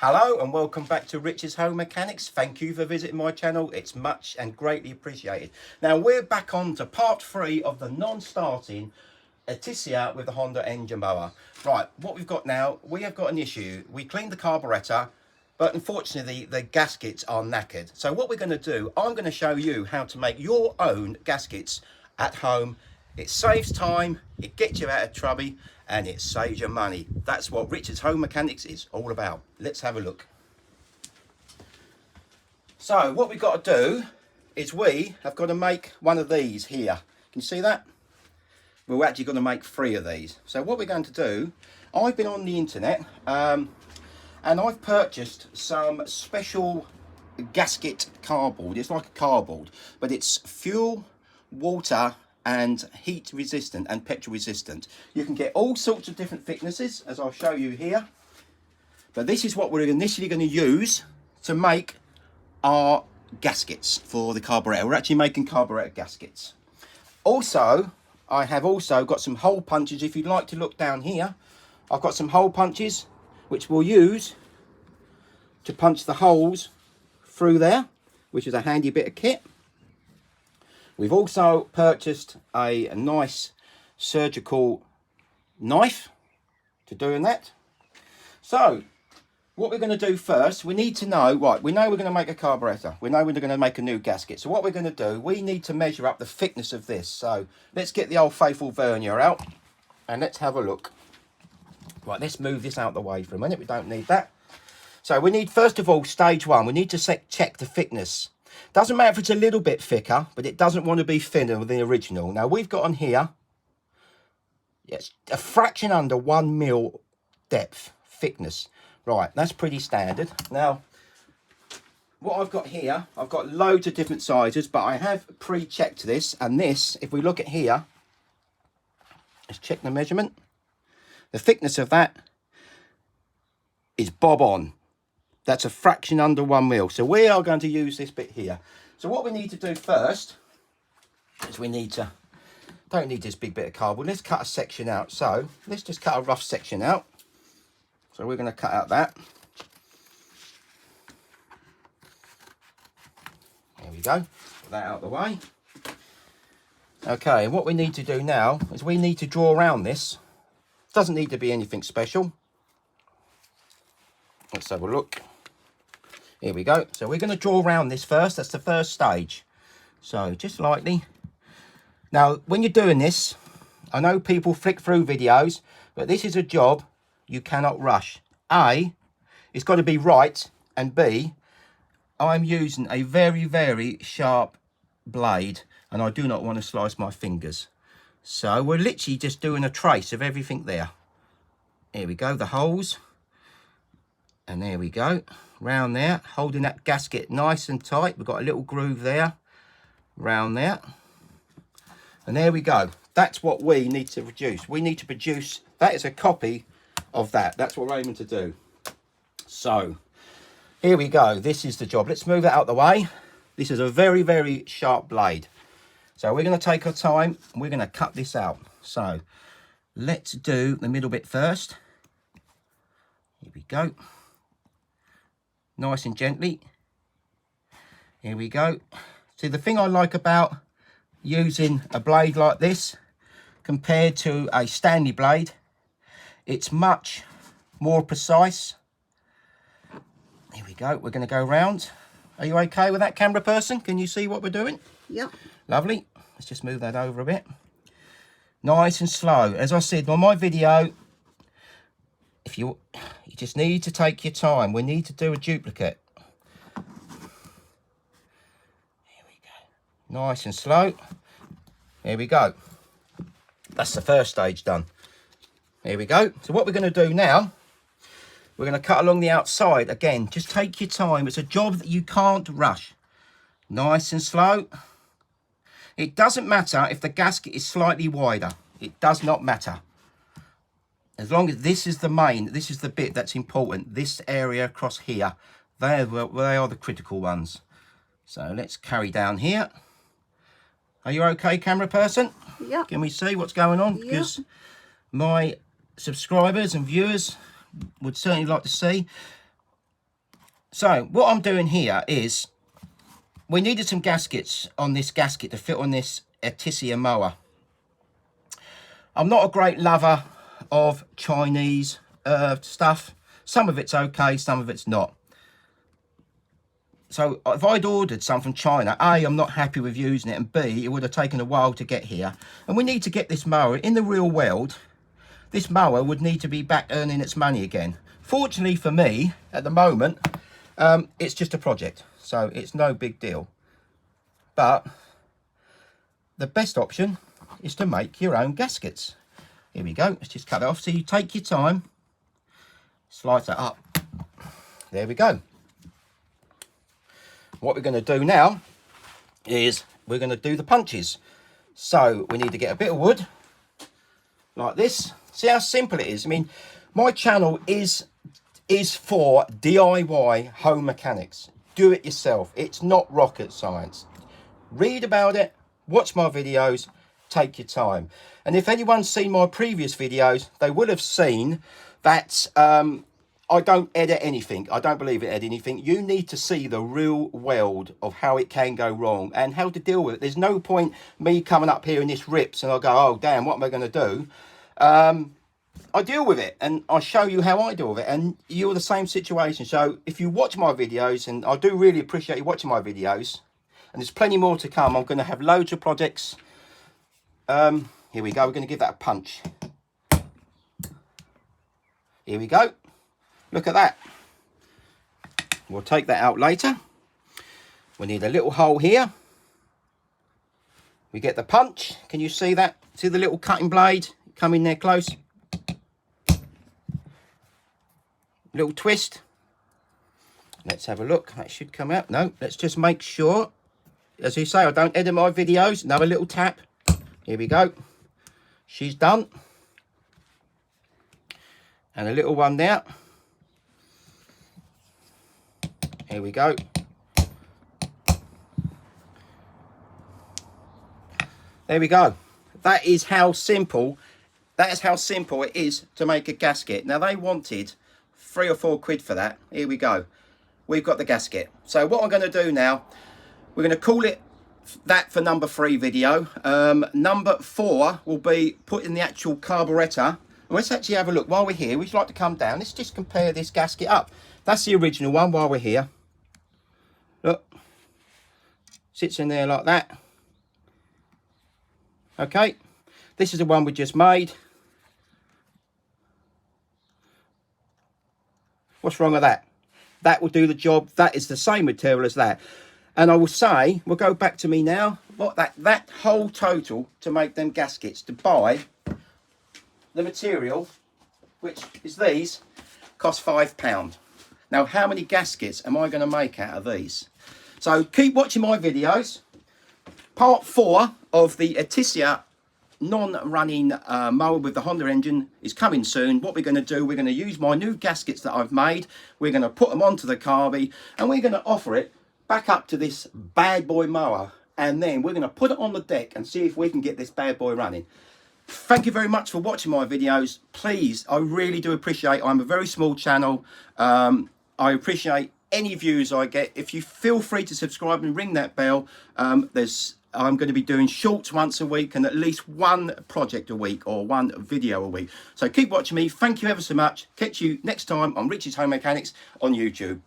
Hello and welcome back to Rich's Home Mechanics. Thank you for visiting my channel. It's much and greatly appreciated. Now we're back on to part 3 of the non-starting Eticia with the Honda engine mower. Right, what we've got now, we have got an issue. We cleaned the carburettor, but unfortunately the gaskets are knackered. So what we're going to do, I'm going to show you how to make your own gaskets at home. It saves time, it gets you out of trouble, and it saves you money. That's what Richard's Home Mechanics is all about. Let's have a look. So what we've got to do is we have got to make one of these here. Can you see that? We're actually going to make 3 of these. So what we're going to do, I've been on the internet and I've purchased some special gasket cardboard. It's like a cardboard, but it's fuel, water and heat resistant and petrol resistant. You can get all sorts of different thicknesses, as I'll show you here, but this is what we're initially going to use to make our gaskets for the carburettor. We're actually making carburettor gaskets. Also, I have also got some hole punches. If you'd like to look down here, I've got some hole punches which we'll use to punch the holes through there, which is a handy bit of kit. We've also purchased a nice surgical knife to doing that. So what we're going to do first, we need to know, right, we know we're going to make a carburettor. We know we're going to make a new gasket. So what we're going to do, we need to measure up the thickness of this. So let's get the old faithful vernier out and let's have a look. Right, let's move this out of the way for a minute. We don't need that. So we need, first of all, stage 1. We need to check the thickness. Doesn't matter if it's a little bit thicker, but it doesn't want to be thinner than the original. Now we've got on here, yes, a fraction under 1 mil depth thickness. Right, that's pretty standard. Now, what I've got here, I've got loads of different sizes, but I have pre-checked this. And this, if we look at here, let's check the measurement. The thickness of that is bob on. That's a fraction under 1 mil. So we are going to use this bit here. So what we need to do first is we need to, don't need this big bit of cardboard. Let's cut a section out. So let's just cut a rough section out. So we're going to cut out that. There we go. Put that out of the way. Okay, and what we need to do now is we need to draw around this. Doesn't need to be anything special. Let's have a look. Here we go. So we're going to draw around this first. That's the first stage. So just lightly. Now, when you're doing this, I know people flick through videos, but this is a job you cannot rush. A, it's got to be right, and B, I'm using a very, very sharp blade, and I do not want to slice my fingers. So we're literally just doing a trace of everything there. Here we go, the holes. And there we go, round there, holding that gasket nice and tight. We've got a little groove there, round there. And there we go. That's what we need to produce. We need to produce, that is a copy of that. That's what we're aiming to do. So, here we go. This is the job. Let's move it out of the way. This is a very, very sharp blade. So we're going to take our time and we're going to cut this out. So, let's do the middle bit first. Here we go. Nice and gently. Here we go. See, the thing I like about using a blade like this compared to a Stanley blade, it's much more precise. Here we go. We're going to go round. Are you okay with that, camera person? Can you see what we're doing? Yep. Lovely. Let's just move that over a bit. Nice and slow. As I said on my video, if you just need to take your time. We need to do a duplicate. Here we go. Nice and slow. Here we go. That's the first stage done. Here we go. So what we're going to do now, we're going to cut along the outside. Again, just take your time. It's a job that you can't rush. Nice and slow. It doesn't matter if the gasket is slightly wider. It does not matter. As long as this is the main, this is the bit that's important. This area across here, they are the critical ones. So let's carry down here. Are you okay, camera person? Yeah. Can we see what's going on? Yeah. Because my subscribers and viewers would certainly like to see. So what I'm doing here is, we needed some gaskets on this gasket to fit on this Artisia mower. I'm not a great lover of Chinese stuff. Some of it's okay, some of it's not. So if I'd ordered some from China, A, I'm not happy with using it, and B, it would have taken a while to get here. And we need to get this mower in the real world. This mower would need to be back earning its money again. Fortunately for me, at the moment, it's just a project, so it's no big deal. But the best option is to make your own gaskets. Here we go. Let's just cut it off. So you take your time, slice it up. There we go. What we're going to do now is we're going to do the punches. So we need to get a bit of wood like this. See how simple it is. I mean, my channel is for DIY home mechanics. Do it yourself. It's not rocket science. Read about it, watch my videos, take your time. And if anyone's seen my previous videos, they would have seen that I don't edit anything. I don't believe in editing anything. You need to see the real world of how it can go wrong and how to deal with it. There's no point me coming up here and this rips and I go, oh damn, what am I going to do? I deal with it and I show you how I deal with it, and you're the same situation. So if you watch my videos, and I do really appreciate you watching my videos, and there's plenty more to come. I'm going to have loads of projects. Here we go. We're going to give that a punch. Here we go. Look at that. We'll take that out later. We need a little hole here. We get the punch. Can you see that? See the little cutting blade? Come in there close. Little twist. Let's have a look. That should come out. No, let's just make sure. As you say, I don't edit my videos. Another little tap. Here we go. She's done. And a little one there. Here we go. There we go. That is how simple it is to make a gasket. Now they wanted 3 or 4 quid for that. Here we go. We've got the gasket. So what I'm going to do now, we're going to call it that for number 3 video. Number 4 will be putting the actual carburettor. Let's actually have a look. While we're here, we'd like to come down. Let's just compare this gasket up. That's the original one while we're here. Look. Sits in there like that. Okay. This is the one we just made. What's wrong with that? That will do the job. That is the same material as that. And I will say, we'll go back to me now, what that whole total to make them gaskets, to buy the material, which is these, cost £5. Now, how many gaskets am I going to make out of these? So keep watching my videos. Part 4 of the Artisia non-running mower with the Honda engine is coming soon. What we're going to do, we're going to use my new gaskets that I've made. We're going to put them onto the carby and we're going to offer it back up to this bad boy mower, and then we're going to put it on the deck and see if we can get this bad boy running. Thank you very much for watching my videos. Please, I really do appreciate, I'm a very small channel. I appreciate any views I get. If you feel free to subscribe and ring that bell, I'm going to be doing shorts once a week and at least 1 project a week or 1 video a week. So keep watching me. Thank you ever so much. Catch you next time on Rich's Home Mechanics on YouTube.